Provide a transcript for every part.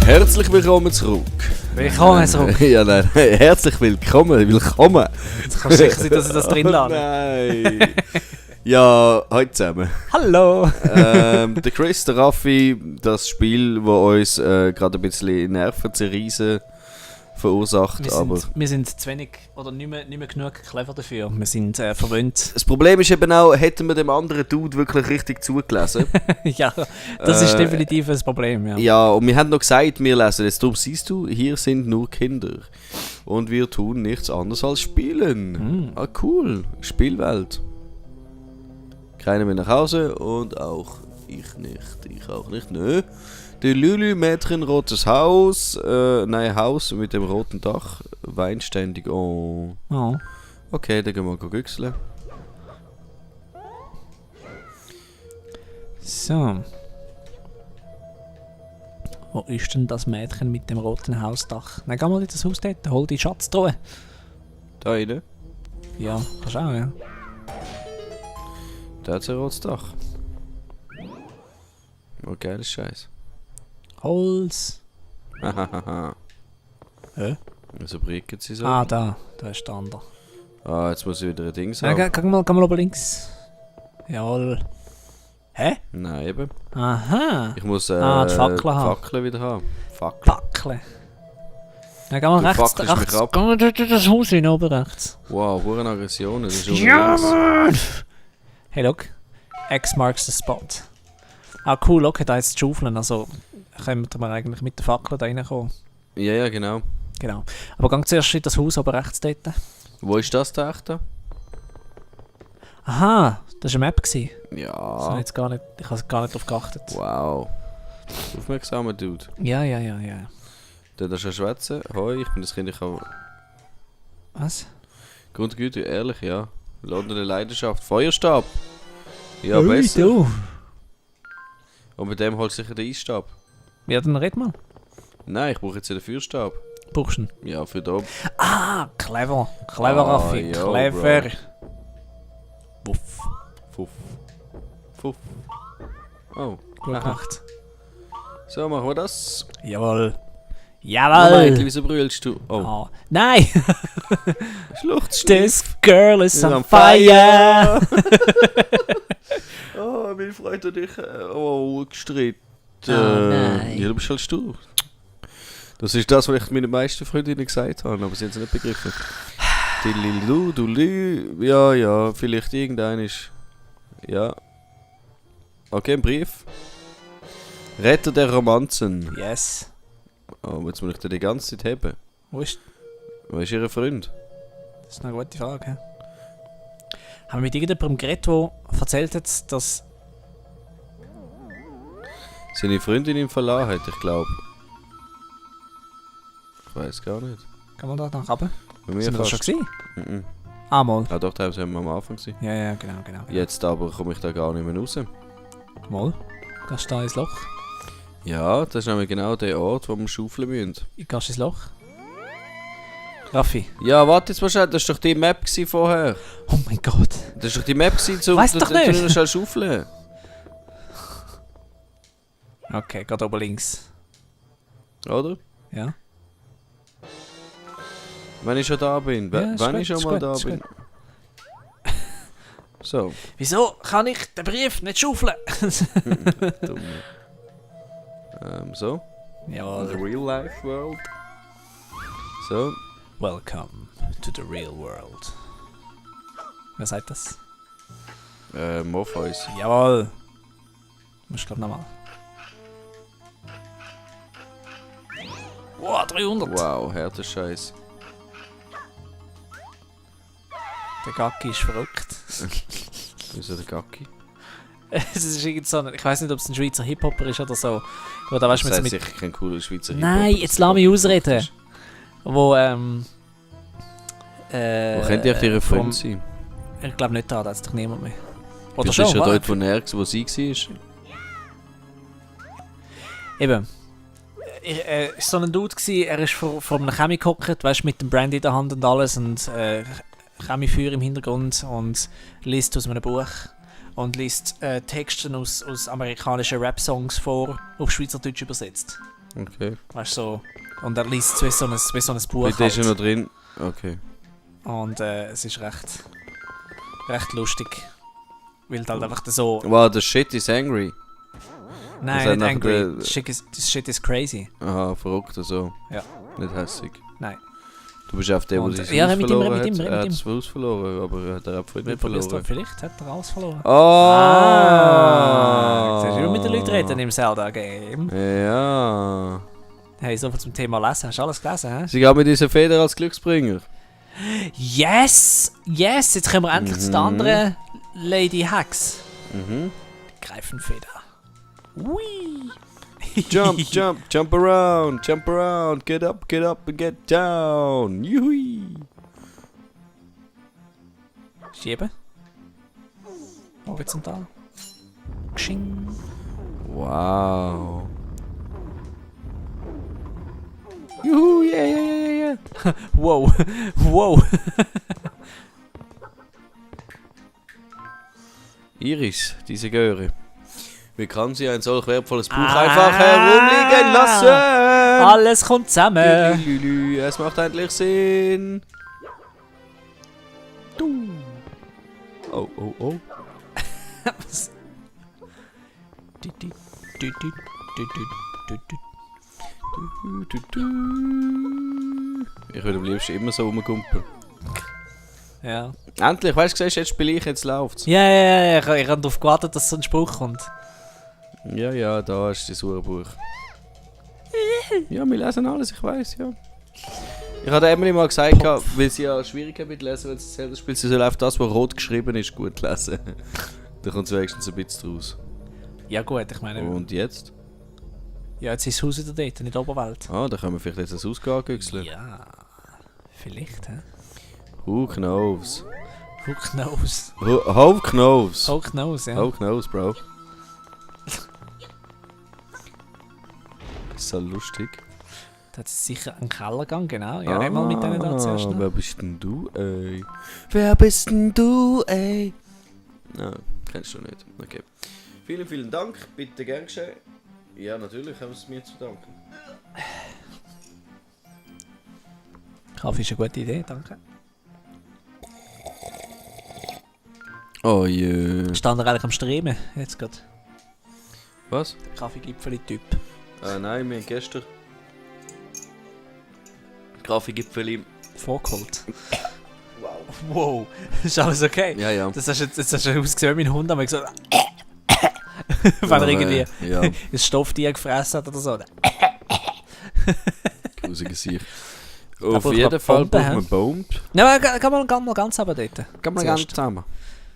Herzlich willkommen zurück. Willkommen zurück. Ja, nein, herzlich willkommen. Jetzt kannst du sicher sein, dass ich das drin lade. Nein. Ja, heute zusammen. Hallo. Der Chris, der Raffi, das Spiel, das uns gerade ein bisschen Nerven zerreißen verursacht. Wir sind zu wenig oder nicht mehr genug clever dafür. Wir sind verwöhnt. Das Problem ist eben auch, hätten wir dem anderen Dude wirklich richtig zugelesen. Ja, das ist definitiv ein Problem. Ja. Ja, und wir haben noch gesagt, wir lesen jetzt darum, siehst du, hier sind nur Kinder. Und wir tun nichts anderes als spielen. Ah, cool. Spielwelt. Keiner mehr nach Hause und auch ich nicht. Ich auch nicht. Nö. Der Lülü-Mädchen, rotes Haus. Nein, Haus mit dem roten Dach. Weinständig. Oh. Oh. Okay, dann gehen wir güchseln. So. Wo ist denn das Mädchen mit dem roten Hausdach? Nein, geh mal in das Haus dort, hol die Schatztruhe. Da rein. Ja, kannst du auch, ja. Da hat ein rotes Dach. Oh, geiles Scheiß. Holz. Hahaha. Hä? Also bricken sie so. Ah, da ist der andere. Ah, jetzt muss ich wieder ein Ding Ja, sagen. geh mal oben links. Jawohl. Hä? Nein, eben. Aha. Ich muss Die Fackel haben. Fackeln wieder haben. Fackeln. Fackeln. Ja, geh mal Du rechts. fackelst mich ab. Geh mal durch das Haus hin, oben rechts. Wow, hohe Aggressionen. Das ist Ja, unterwegs. Mann! Hey, look. X marks the spot. Ah, cool, look, da jetzt Schaufeln. Also können wir eigentlich mit der Fackel da reinkommen. Ja, genau. Genau. Aber gang zuerst in das Haus oben rechts dort. Wo ist das da echt? Aha, das war eine Map. Das habe Ja. ich jetzt gar nicht, ich habe gar nicht darauf geachtet. Wow. Aufmerksamer Dude. Ja. Der da schon schwätzen. Hoi, ich bin das Kind, ich habe... Was? Grundgüte, ehrlich, ja. Londone Leidenschaft. Feuerstab. Ja, Ui, besser. du. Und mit dem holst du sicher den Eisstab. Ja, dann red mal. Nein, ich brauche jetzt den Feuerstab. Brauchst du ihn? Ja, für da. Ah, clever. Clever, Raffi. ja, Clever. Wuff. Fuff. Fuff. Oh. Gut Aha. gemacht. So, machen wir das. Jawohl. Oh, Jawohl. Mädchen, wieso brüllst du? Oh. Oh. Nein! Schluchzt. This girl is on on fire! Oh, meine Freunde und ich gestritten. Oh, nein. Ja, du bist halt stur. Das ist das, was ich meinen meisten Freundinnen gesagt habe, aber sie haben es nicht begriffen. Dililu, dulü, ja, vielleicht irgendein ist. Ja. Okay, ein Brief. Retter der Romanzen. Yes. Oh, jetzt muss ich den die ganze Zeit haben. Wo ist... Wo ist Ihr Freund? Das ist eine gute Frage. He? Haben wir mit irgendjemandem geredet, der erzählt hat, dass... Seine Freundin ihn verlassen hat, ich glaube. Ich weiß gar nicht. Kann man da nach oben? Bei mir Sind wir das fast. schon gesehen? Mhm. Ah, mal. Ah doch, das haben wir am Anfang gesehen. Ja, genau. Jetzt aber komme ich da gar nicht mehr raus. Mal. Gehst du da ins Loch? Ja, das ist nämlich genau der Ort, wo wir schaufeln müssen. Gehst du ins Loch? Raffi. Ja, warte jetzt mal schnell, das war doch die Map vorher. Oh mein Gott. Das war doch die Map, um Weiss doch nicht. nur schnell schaufeln. Okay, geht oben links. Oder? Ja. Wenn ich schon da bin. Ja, ist Wenn gut, ich schon ist mal gut, da ist bin. gut. So. Wieso kann ich den Brief nicht schaufeln? Dumm. So. The Jawohl. real life world. So. Welcome to the real world. Wer sagt das? Morpheus. Jawohl. Musst du nochmal. Wow, 300. Wow, harter Scheiß. Der Gacki ist verrückt. Wieso der Gacki? Es ist irgend so ein, ich weiß nicht, ob es ein Schweizer Hip-Hopper ist oder so. Wo da weißt du Das mit... ist sicher kein cooler Schweizer Nein, Hip-Hop. jetzt lass mich ausreden. Wo Wo könnte ich Ihre vom- Freund sein? Ich glaube nicht, da hat es doch niemand mehr. Oder Das schon? ist ja warte. dort, wo sie war. Eben. Er war so ein Dude, er ist vor einem Chemie gehockt, weißt, mit dem Brandy in der Hand und alles und Chemiefeuer im Hintergrund und liest aus einem Buch und liest Texte aus amerikanischen Rap-Songs vor, auf Schweizerdeutsch übersetzt. Okay. Weißt du, so. Und er liest wie so ein Buch. Bitte ist er noch drin. Okay. Und es ist recht lustig. Weil halt einfach so. Wow, the shit is angry. Nein, nicht angry. Shit is crazy. Aha, verrückt so. Ja. Nicht hässig. Nein. Du bist auf dem, wo sein ja, Haus mit verloren ihm, hat. Er hat das Haus verloren, aber er hat auch Freunde verloren. Vielleicht hat er alles verloren. Oh! Jetzt hast du mit den Leuten reden im Zelda-Game. Ja. Hey, so viel zum Thema Lesen. Hast du alles gelesen, hä? Sie gab mit dieser Feder als Glücksbringer. Yes! Yes! Jetzt kommen wir endlich zu der anderen Lady Hex. Mhm. Die Greifenfeder. Ui! Jump, jump, jump around, get up and get down. Juhui. Schieben. Horizontal. Xing. Wow. Juhu, yeah. Wow. Wow. Iris, diese Göre. Wie kann sie ein solch wertvolles Buch einfach herumliegen lassen? Alles kommt zusammen. Lülülü, es macht endlich Sinn. Du. Oh. Ich würde am liebsten immer so rumkumpeln. Ja. Endlich, weißt du, jetzt spiele ich, jetzt läuft's. Ja. Ich habe darauf gewartet, dass so ein Spruch kommt. Ja, da ist das Urbuch. Ja, wir lesen alles, ich weiß, ja. Ich hatte Emily mal gesagt, weil sie ja Schwierigkeiten mit lesen, wenn sie Zelda spielt, sie soll einfach das, was rot geschrieben ist, gut lesen. Da kommt es wenigstens ein bisschen raus. Ja gut, ich meine... Und jetzt? Ja, jetzt ist das Haus wieder dort, nicht die Oberwelt. Ah, da können wir vielleicht jetzt das Haus angüchseln. Ja, vielleicht, hä? Who knows? Who knows? Who knows? Who knows, ja. Who knows, Bro? So lustig. Da hat es sicher einen Kellergang, genau. Ja, red mal mit denen da zuerst. Wer bist denn du, ey? Wer bist denn du, ey? Nein, kennst du nicht. Okay. Vielen Dank, bitte gern geschehen. Ja, natürlich haben sie es mir zu danken. Kaffee ist eine gute Idee, danke. Oh je. Stand er eigentlich am Streamen, jetzt gerade? Was? Kaffeegipfeli-Typ. Nein, wir haben gestern Kaffeegipfeli vorgeholt. Wow. Ist alles okay? Ja. Das hast du ausgesehen wie mein Hund, aber gesagt... Wenn er irgendwie ein Stofftier gefressen hat oder so. Grusige Gesicht. Auf jeden Fall brauchen wir einen Baum. Nein, geh mal ganz runter dort. Geh mal ganz zusammen.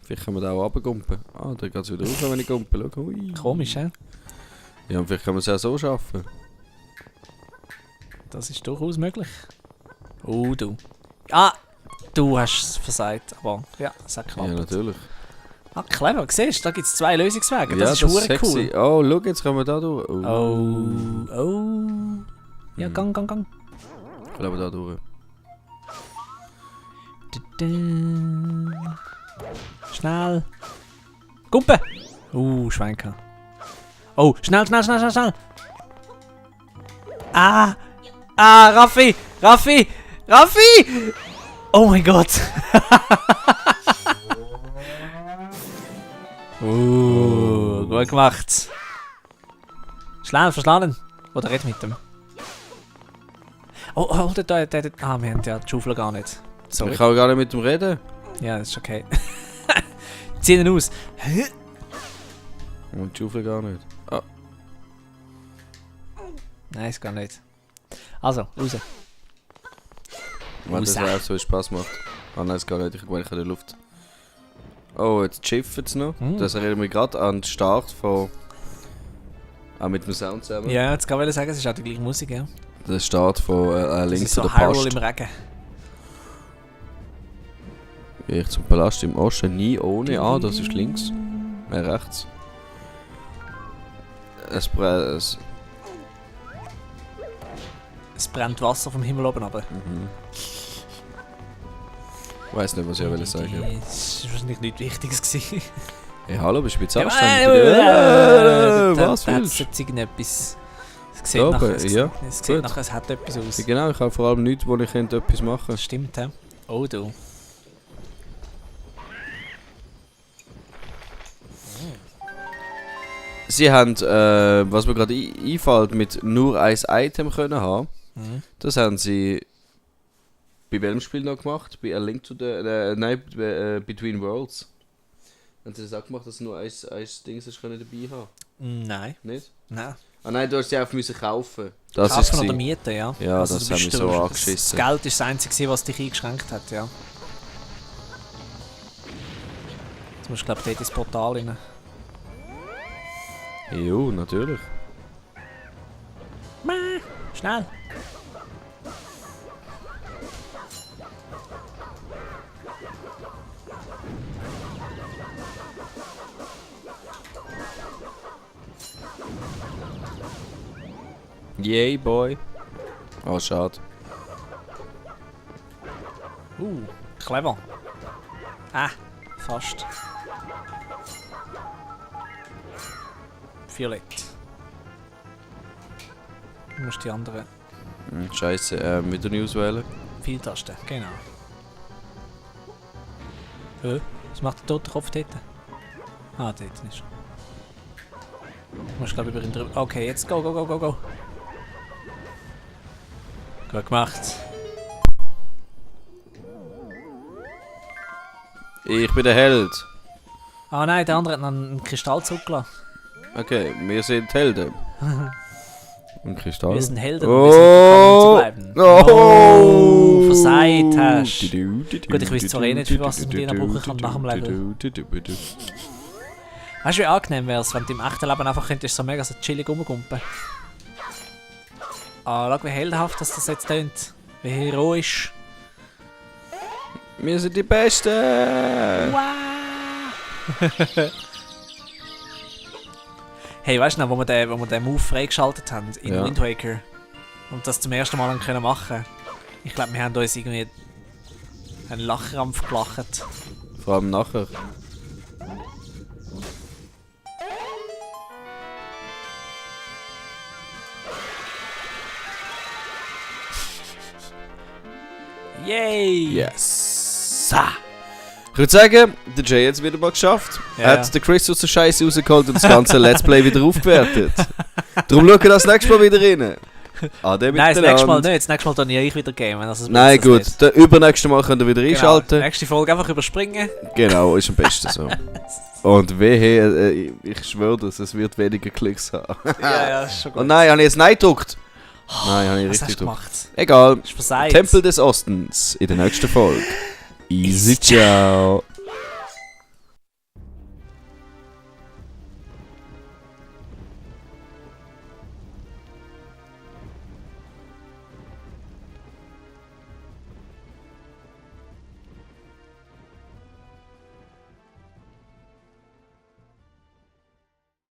Vielleicht können wir da auch runtergumpen. Ah, da geht es wieder raus, wenn ich gumpe. Schau. Komisch, hä? Ja, und vielleicht können wir es auch so schaffen. Das ist durchaus möglich. Oh, du. Ah, du hast es versagt, aber ja, es hat geklappt. Ja, natürlich. Ah, clever, siehst du, da gibt es 2 Lösungswege, Ja, das ist verdammt cool. Oh, schau, jetzt kommen wir da durch. Oh. Ja, gang. Ich glaube da durch. Schnell. Gumpe! Schwenker. Oh, schnell. Raffi! Oh mein Gott! Gut gemacht. Schnell, verschlagen. Oder red mit dem. Oh, der. Wir haben ja die Schaufel gar nicht. Sorry. Ich kann gar nicht mit dem reden. Ja, das ist okay. Zieh ihn aus. Und die Schaufel gar nicht. Ah. Nein, es geht nicht. Also, raus. Wenn das auch so Spaß macht. Ah nein, es geht nicht. Ich meine, ich in der Luft. Oh, jetzt schiffen es noch. Das erinnert mich gerade an den Start von... Auch mit dem Sound zusammen. Ja, jetzt kann ich sagen, es ist auch die gleiche Musik, ja. Der Start von links so zu der Hyrule Past. im Regen. Ich zum Palast im Osten nie ohne. Ah, das ist links. Rechts. Es brennt Wasser vom Himmel oben runter. Ich weiss nicht, was ich will sagen. Das war wahrscheinlich nichts Wichtiges gewesen. Hey, hallo, bist du jetzt Was anständig? Was da hat willst es du? jetzt irgendetwas Es sieht nachher, ja, es sieht nachher, es hat etwas aus. Ja, genau, ich habe vor allem nichts, wo ich etwas machen könnte. Das stimmt, hä? Oh du. Sie haben, was mir gerade einfällt, mit nur ein Item können haben. Das haben sie bei welchem Spiel noch gemacht? Bei A Link to the... nein, Between Worlds. Haben sie das auch gemacht, dass du nur ein Ding dabei haben? Nein. Nicht? Nein. Ah nein, du hast sie auch müssen kaufen. Das Kaufen ist oder mieten, ja. Ja, also das haben wir so angeschissen. Das Geld ist das Einzige, was dich eingeschränkt hat, ja. Jetzt musst du, glaube ich, dort ins Portal rein. Jo, natürlich. Schnell! Yay, boy. Oh, schade. Clever. Ah, fast. Violett. Du musst die anderen Scheiße, wieder nicht auswählen. Pfeiltasten, genau. Was macht der tote Kopf dort? Ah, dort ist er. Du musst, glaube ich, über ihn drüber. Okay, jetzt go, go, go, go, go. Gut gemacht. Ich bin der Held. Ah nein, der andere hat noch einen Kristall zurückgelassen. Okay, wir sind Helden. Ein Kristall. Wir sind Helden und wir sind gekommen, um zu bleiben. Oh, versagt hast. Gut, ich weiß zwar eh nicht, für was ich mit brauchen kann nach dem Level. Weißt du, wie angenehm wäre es, wenn du im echten Leben einfach könntest so mega so chillig rumgumpen. Ah, schau, wie heldenhaft das jetzt tönt. Wie heroisch. Wir sind die Besten! Wow! Hey, weißt du noch, wo wir den Move freigeschaltet haben in Wind Waker und das zum ersten Mal können machen? Ich glaube, wir haben uns irgendwie einen Lachkrampf gelacht. Vor allem nachher. Yay! Yes! Ich würde sagen, der Jay hat es wieder mal geschafft. Er hat den Chris aus der Scheiße rausgeholt und das ganze Let's Play wieder aufgewertet. Darum schauen wir das nächste Mal wieder rein. Ade Nein, das nächste Mal nicht. Das nächste Mal dann ich wieder gamen. Also nein, gut. Das übernächste Mal könnt ihr wieder einschalten. Nächste Folge einfach überspringen. Genau, ist am besten so. Und wehe, ich schwöre das, es wird weniger Klicks haben. Ja, ist schon gut. Oh nein, habe ich jetzt Nein gedruckt? Nein, habe ich was richtig hast du gemacht? Egal. Ist versagt. Tempel des Ostens in der nächsten Folge. Easy, ciao.